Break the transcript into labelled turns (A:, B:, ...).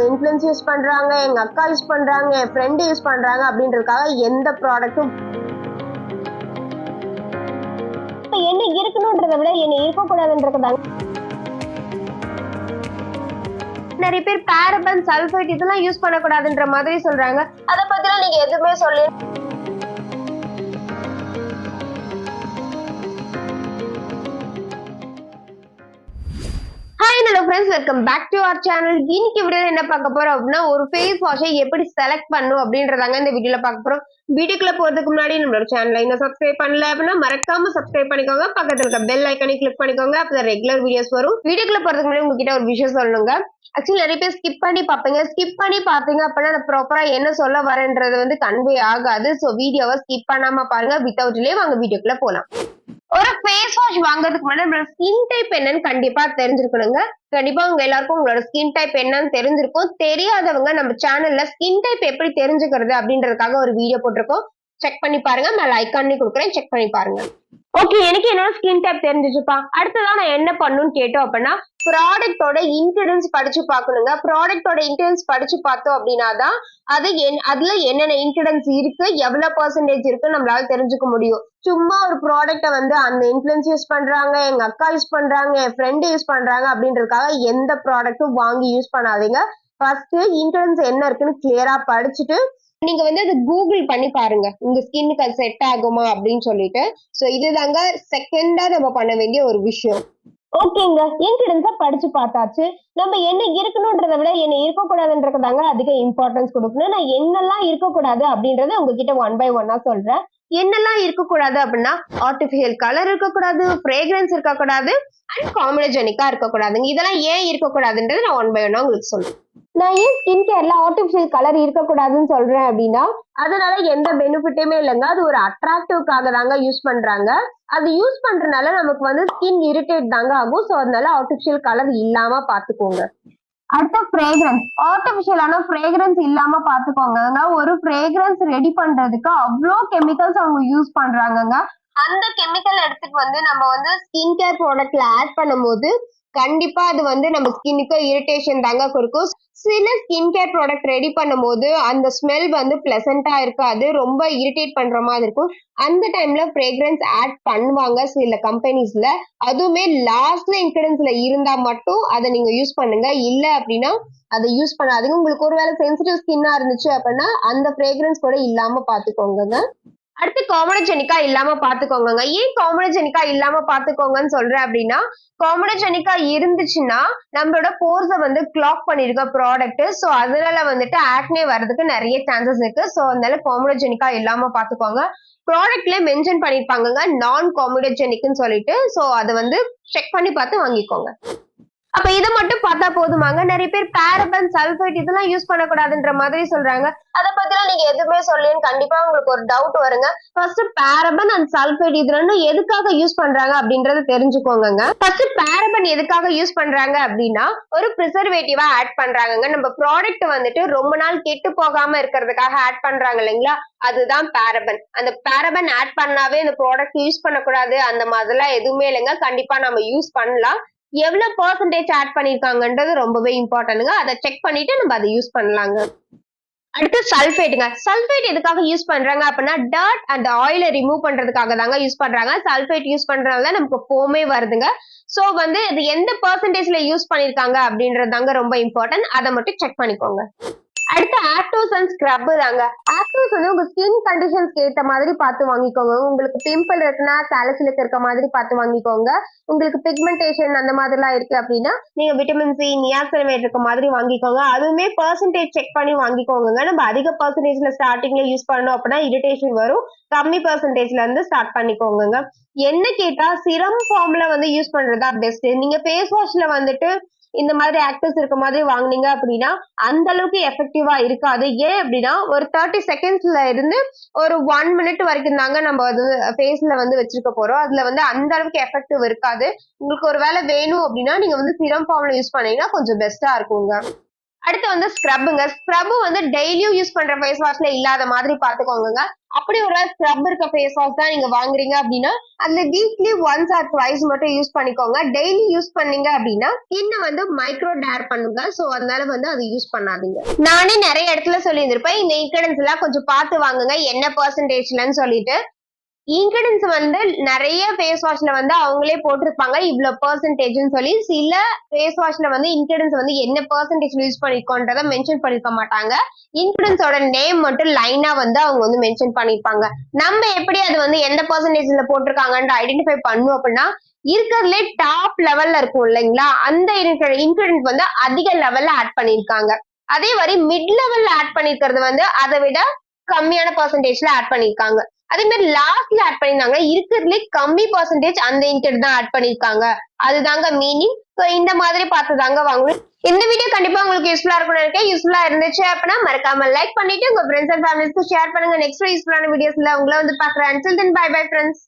A: அந்த influence use பண்றாங்க, எங்க அக்கா யூஸ் பண்றாங்க, என் ஃப்ரெண்ட் யூஸ் பண்றாங்க அப்படின்றதுக்காக எந்த ப்ராடக்ட்டும் என்ன இருக்கணும்ன்றதை விட என்ன இருக்கக்கூடாதுன்றதுதாங்க. நிறைய பேர் பாரபன், சல்ஃபேட் இதெல்லாம் யூஸ் பண்ணக்கூடாதுன்ற மாதிரி சொல்றாங்க. அதை பத்திலாம் நீங்க எதுவுமே சொல்லு. Hi hello friends, welcome back to our channel. இன்னைக்கு வீடியோ என்ன பார்க்க போறோம் அப்படின்னா, ஒரு ஃபேஸ் வாஷை எப்படி செலக்ட் பண்ணும் அப்படின்றதாங்க இந்த வீடியோல பார்க்க போறோம். வீடியோக்குள்ள போறதுக்கு முன்னாடி நம்மளோட சேனலை இன்னும் சப்ஸ்கிரைப் பண்ணல அப்படின்னா மறக்காம சப்ஸ்கிரைப் பண்ணிக்கோங்க. பக்கத்துல இருக்க பெல் ஐக்கானை கிளிக் பண்ணிக்கோங்க. அப்பதான் ரெகுலர் வீடியோஸ் வரும். வீடியோக்குள்ள போறதுக்கு முன்னாடி உங்ககிட்ட ஒரு விஷயம் சொல்லணுங்க. ஆக்சுவலி நிறைய பேர் ஸ்கிப் பண்ணி பாப்பீங்க அப்படின்னா நான் ப்ராப்பரா என்ன சொல்ல வரேன்றது வந்து கன்வே ஆகாது. ஸோ வீடியோவை ஸ்கிப் பண்ணாம பாருங்க. வித்தவுட்லயே வாங்க வீடியோக்குள்ள போலாம். ஒரு ஃபேஸ் வாஷ் வாங்குறதுக்கு முன்னாடி நம்மளோட ஸ்கின் டைப் என்னன்னு கண்டிப்பா தெரிஞ்சிருக்கணுங்க. கண்டிப்பா உங்க எல்லாருக்கும் உங்களோட ஸ்கின் டைப் என்னன்னு தெரிஞ்சிருக்கும். தெரியாதவங்க நம்ம சேனல்ல ஸ்கின் டைப் எப்படி தெரிஞ்சுக்கிறது அப்படின்றதுக்காக ஒரு வீடியோ போட்டிருக்கோம். செக் பண்ணி பாருங்க. நான் ஐகான் கொடுக்குறேன், செக் பண்ணி பாருங்க. ஓகே, எனக்கு என்னோட ஸ்கின் டைப் தெரிஞ்சிச்சுப்பா. அடுத்ததான் நான் என்ன பண்ணணும்னு கேட்டோம் அப்படின்னா, ப்ராடக்டோட இன்கிரிடியன்ஸ் படிச்சு பார்க்கணுங்க. ப்ராடக்டோட இன்கிரிடியன்ஸ் படிச்சு பார்த்தோம் அப்படின்னாதான் அதுல என்னென்ன இன்கிரிடியன்ஸ் இருக்கு, எவ்வளவு பெர்சன்டேஜ் இருக்கு நம்மளால தெரிஞ்சுக்க முடியும். சும்மா ஒரு ப்ராடக்ட வந்து அந்த இன்ஃப்ளூயன்ஸ் யூஸ் பண்றாங்க, எங்க அக்கா யூஸ் பண்றாங்க, என் ஃப்ரெண்ட் யூஸ் பண்றாங்க அப்படின்றதுக்காக எந்த ப்ராடக்ட்டும் வாங்கி யூஸ் பண்ணாதீங்க. ஃபர்ஸ்ட் இன்கிரிடியன்ஸ் என்ன இருக்குன்னு கிளியரா படிச்சுட்டு நீங்க வந்து அது கூகுள் பண்ணி பாருங்க, உங்க ஸ்கின்னுக்கு அது செட் ஆகுமா அப்படின்னு சொல்லிட்டு. சோ இதுதாங்க செகண்டா நம்ம பண்ண வேண்டிய ஒரு விஷயம். ஓகேங்க, இன்கிரிடியன்ஸா படிச்சு பார்த்தாச்சு. நம்ம என்ன இருக்கணும்ன்றதை விட என்ன இருக்கக்கூடாதுன்றதாங்க அதிக இம்பார்ட்டன்ஸ் கொடுக்கணும். நான் என்னெல்லாம் இருக்கக்கூடாது அப்படின்றத உங்ககிட்ட ஒன் பை ஒன்னா சொல்றேன். என்னெல்லாம் இருக்கக்கூடாது அப்படின்னா, ஆர்டிபிஷியல் கலர் இருக்கக்கூடாது, ஃப்ரேக்ரன்ஸ் இருக்கக்கூடாது, அண்ட் காம்பினஜெனிக்கா இருக்கக்கூடாதுங்க. இதெல்லாம் ஏன் இருக்கக்கூடாதுன்றது நான் ஒன் பை ஒன்னா உங்களுக்கு சொல்றேன். நான் ஏன் ஸ்கின் கேர்ல ஆர்டிபிஷியல் கலர் இருக்கக்கூடாதுன்னு சொல்றேன் அப்படின்னா, அதனால எந்த பெனிஃபிட்டுமே இல்லைங்க. அது ஒரு அட்ராக்டிவ்காக தாங்க யூஸ் பண்றாங்க. அது யூஸ் பண்றதுனால நமக்கு வந்து ஸ்கின் இரிட்டேட் தாங்க ஆகும். ஸோ அதனால ஆர்டிபிஷியல் கலர் இல்லாம பாத்துக்கோங்க. அடுத்த ஃப்ரேக்ரன்ஸ், ஆர்டிபிஷியலான ஃப்ரேக்ரன்ஸ் இல்லாம பாத்துக்கோங்க. ஒரு ஃப்ரேக்ரன்ஸ் ரெடி பண்றதுக்கு அவ்வளோ கெமிக்கல்ஸ் அவங்க யூஸ் பண்றாங்கங்க. அந்த கெமிக்கல் எடுத்துட்டு வந்து நம்ம வந்து ஸ்கின் கேர் ப்ராடக்ட்ல ஆட் பண்ணும்போது கண்டிப்பா அது வந்து நம்ம ஸ்கின்னுக்கு இரிட்டேஷன் தாங்க கொடுக்கும். சில ஸ்கின் கேர் ப்ராடக்ட் ரெடி பண்ணும்போது அந்த ஸ்மெல் வந்து பிளசண்டா இருக்காது, ரொம்ப இரிட்டேட் பண்ற மாதிரி இருக்கும். அந்த டைம்ல ஃப்ரேக்ரன்ஸ் ஆட் பண்ணுவாங்க சில கம்பெனிஸ்ல. அதுவுமே லாஸ்ட்ல இன்கிரிடியன்ஸ்ல இருந்தா மட்டும் அதை நீங்க யூஸ் பண்ணுங்க. இல்ல அப்படின்னா அதை யூஸ் பண்ணாதீங்க. உங்களுக்கு ஒருவேளை சென்சிட்டிவ் ஸ்கின்னா இருந்துச்சு அப்படின்னா அந்த ஃப்ரேக்ரன்ஸ் கூட இல்லாம பாத்துக்கோங்க. அடுத்து காம்பினஜெனிக்கா இல்லாம பாத்துக்கோங்க. ஏன் காம்பினஜெனிக்கா இல்லாம பாத்துக்கோங்கன்னு சொல்றேன் அப்படின்னா, காம்பினஜெனிக்கா இருந்துச்சுன்னா நம்மளோட போர்ஸை வந்து கிளாக் பண்ணிருக்க ப்ராடக்ட். சோ அதனால வந்துட்டு ஆக்னே வர்றதுக்கு நிறைய சான்சஸ் இருக்கு. சோ அதனால காம்பினஜெனிக்கா இல்லாம பாத்துக்கோங்க. ப்ராடக்ட்ல மென்ஷன் பண்ணிருப்பாங்க நான் காம்பினஜெனிக்னு சொல்லிட்டு. சோ அதை வந்து செக் பண்ணி பார்த்து வாங்கிக்கோங்க. அப்ப இதை மட்டும் பார்த்தா போதுமாங்க. நிறைய பேர் பாரபன், சல்ஃபேட் இதெல்லாம் யூஸ் பண்ணக்கூடாதுன்ற மாதிரி சொல்றாங்க. அதை பத்திலாம் நீங்க எதுவுமே சொல்லுன்னு கண்டிப்பா உங்களுக்கு ஒரு டவுட் வருங்க. ஃபர்ஸ்ட் பாரபன் அண்ட் சல்ஃபேட் இது ரெண்டும் எதுக்காக யூஸ் பண்றாங்க அப்படின்றத தெரிஞ்சுக்கோங்க. ஃபர்ஸ்ட் பாரபன் எதுக்காக யூஸ் பண்றாங்க அப்படின்னா, ஒரு ப்ரிசர்வேட்டிவா ஆட் பண்றாங்க. நம்ம ப்ராடக்ட் வந்துட்டு ரொம்ப நாள் கெட்டு போகாம இருக்கிறதுக்காக ஆட் பண்றாங்க இல்லைங்களா, அதுதான் பாரபன். அந்த பாரபன் ஆட் பண்ணாவே அந்த ப்ராடக்ட் யூஸ் பண்ணக்கூடாது அந்த மாதிரிலாம் எதுவுமே இல்லைங்க. கண்டிப்பா நம்ம யூஸ் பண்ணலாம். எவ்வளவு பெர்சன்டேஜ் ஆட் பண்ணிருக்காங்கன்றது ரொம்பவே இம்பார்ட்டன்ட்ங்க. அதை செக் பண்ணிட்டு நம்ம அதை யூஸ் பண்ணலாங்க. அடுத்து சல்ஃபேட்டுங்க. சல்ஃபேட் எதுக்காக யூஸ் பண்றாங்க அப்படின்னா, டர்ட் அண்ட் ஆயிலை ரிமூவ் பண்றதுக்காக தாங்க யூஸ் பண்றாங்க. சல்ஃபேட் யூஸ் பண்றதுனால நமக்கு ஃபோமே வருதுங்க. சோ வந்து இது எந்த பெர்சன்டேஜ்ல யூஸ் பண்ணிருக்காங்க அப்படின்றது தாங்க ரொம்ப இம்பார்ட்டன்ட். அதை மட்டும் செக் பண்ணிக்கோங்க. அடுத்து ஆக்டோஸ் அண்ட் ஸ்க்ரப் தாங்க. ஆக்டோஸ் வந்து உங்க ஸ்கின் கண்டிஷன்ஸ்க்கு ஏத்த மாதிரி பார்த்து வாங்கிக்கோங்க. உங்களுக்கு பிம்பிள் இருக்குன்னா சாலிசிலிக் இருக்க மாதிரி பார்த்து வாங்கிக்கோங்க. உங்களுக்கு பிக்மெண்டேஷன் அந்த மாதிரிலாம் இருக்கு அப்படின்னா நீங்க விட்டமின் சி, நியாசினமேட் இருக்க மாதிரி வாங்கிக்கோங்க. அதுவுமே பெர்சன்டேஜ் செக் பண்ணி வாங்கிக்கோங்க. நம்ம அதிக பெர்சன்டேஜ்ல ஸ்டார்டிங்ல யூஸ் பண்ணோம் அப்படின்னா இரிட்டேஷன் வரும். கம்மி பெர்சன்டேஜ்ல இருந்து ஸ்டார்ட் பண்ணிக்கோங்க. என்ன கேட்டா சிரம் ஃபார்ம்ல வந்து யூஸ் பண்றதா பெஸ்ட். நீங்க ஃபேஸ் வாஷ்ல வந்துட்டு இந்த மாதிரி ஆக்டர்ஸ் இருக்க மாதிரி வாங்குனீங்க அப்படின்னா அந்த அளவுக்கு எஃபெக்டிவா இருக்காது. ஏன் அப்படின்னா ஒரு 30 செகண்ட்ஸ்ல இருந்து ஒரு 1 மினிட் வரைக்கும் தாங்க நம்ம அது ஃபேஸ்ல வந்து வச்சிருக்க போறோம். அதுல வந்து அந்த அளவுக்கு எஃபெக்டிவ் இருக்காது. உங்களுக்கு ஒரு வேலை வேணும் அப்படின்னா நீங்க வந்து சிரம் ஃபார்ம்ல யூஸ் பண்ணீங்கன்னா கொஞ்சம் பெஸ்டா இருக்குங்க. அடுத்து வந்து ஸ்க்ரப்புங்க. ஸ்க்ரப் வந்து டெய்லியும் யூஸ் பண்ற ஃபேஸ் வாஷ்ல இல்லாத மாதிரி பாத்துக்கோங்க. அப்படி ஒரு ஸ்க்ரப் இருக்க ஃபேஸ் வாஷ் தான் நீங்க வாங்குறீங்க அப்படின்னா அதுல வீக்லி ஒன்ஸ் ஆர் ட்வைஸ் மட்டும் யூஸ் பண்ணிக்கோங்க. டெய்லி யூஸ் பண்ணீங்க அப்படின்னா ஸ்கின் வந்து மைக்ரோ டேர் பண்ணுங்க. சோ அதனால வந்து அதை யூஸ் பண்ணாதீங்க. நானே நிறைய இடத்துல சொல்லியிருந்திருப்பேன், இந்த இன்கிரிடியன்ஸ் எல்லாம் கொஞ்சம் பார்த்து வாங்குங்க என்ன பெர்சன்டேஜ்லன்னு சொல்லிட்டு. இன்கிரிடியன்ஸ் வந்து நிறைய ஃபேஸ் வாஷ்ல வந்து அவங்களே போட்டிருப்பாங்க இவ்வளவு பெர்சன்டேஜ்னு சொல்லி. சில ஃபேஸ் வாஷ்ல வந்து இன்கிரிடியன்ஸ் வந்து என்ன பெர்சன்டேஜ்ல யூஸ் பண்ணிருக்கோன்றத மென்ஷன் பண்ணிருக்க மாட்டாங்க. இன்கிரிடியன்ஸோட நேம் மட்டும் லைனா வந்து அவங்க வந்து மென்ஷன் பண்ணிருப்பாங்க. நம்ம எப்படி அது வந்து எந்த பெர்சன்டேஜ்ல போட்டிருக்காங்கன்னு ஐடென்டிஃபை பண்ணும் அப்படின்னா இருக்கிறதுலே டாப் லெவல்ல இருக்கும் இல்லைங்களா, அந்த இன்கிரிடியன்ட் வந்து அதிக லெவல்ல ஆட் பண்ணிருக்காங்க. அதே மாதிரி மிட் லெவல்ல ஆட் பண்ணிருக்கிறது வந்து அதை விட கம்மியான பெர்சன்டேஜ்ல ஆட் பண்ணிருக்காங்க. அதே மாதிரி லாஸ்ட்ல ஆட் பண்ணிருந்தாங்க இருக்கிறதுலே கம்மி பெர்சன்டேஜ் அந்த இன்கிரிடியன்ட் தான் ஆட் பண்ணிருக்காங்க. அதுதாங்க மீனிங். சோ இந்த மாதிரி பார்த்துதாங்க வாங்கணும். இந்த வீடியோ கண்டிப்பா உங்களுக்கு யூஸ்ஃபுல்லா இருக்கும்னு நினைக்கிறேன். யூஸ்ஃபுல்லா இருந்துச்சு அப்படின்னா மறக்காம லைக் பண்ணிட்டு உங்க ஃப்ரெண்ட்ஸ் அண்ட் ஃபேமிலிஸ்க்கு ஷேர் பண்ணுங்க. நெக்ஸ்ட் யூஸ்ஃபுல்லான வீடியோஸ்ல உங்களை வந்து பாக்குறேன். Until then, bye bye friends.